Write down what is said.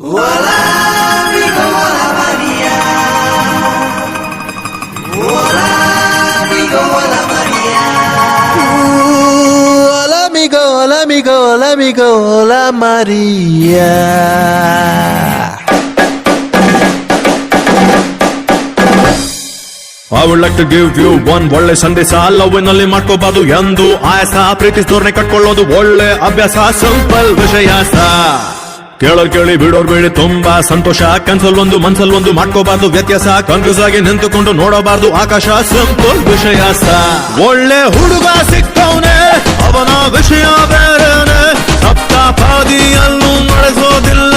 Hola, amigo, hola, María. Hola, amigo, hola, María. Hola amigo, hola amigo, hola amigo, hola Maria. I would like to give you one ಒಳ್ಳೆ ಸಂದೇಶ. ಲವ್ನಲ್ಲಿ ಮಾಡ್ಕೋಬಾರ್ದು ಎಂದು ಆಯಾಸ, ಪ್ರೀತಿಸಿದೋರ್ನೆ ಕಟ್ಕೊಳ್ಳೋದು ಒಳ್ಳೆ ಅಭ್ಯಾಸ. Simple ವಿಷಯ ಕೇಳೋರ್ ಕೇಳಿ ಬಿಡೋರ್ ಬೇಡಿ ತುಂಬಾ ಸಂತೋಷ. ಕನ್ಸಲ್ ಒಂದು ಮನ್ಸಲ್ ಒಂದು ಮಾಡ್ಕೋಬಾರ್ದು ವ್ಯತ್ಯಾಸ. ಕನ್ಫ್ಯೂಸ್ ಆಗಿ ನಿಂತುಕೊಂಡು ನೋಡಬಾರ್ದು ಆಕಾಶ. ಸಿಂಪಲ್ ವಿಷಯ ಒಳ್ಳೆ ಹುಡುಗ ಸಿಕ್ಕವನೆ, ಅವನ ವಿಷಯ ಬೇರೆನೆ. ಸಪ್ತ ಪಾದಿಯಲ್ಲೂ ನಡೆಸೋದಿಲ್ಲ.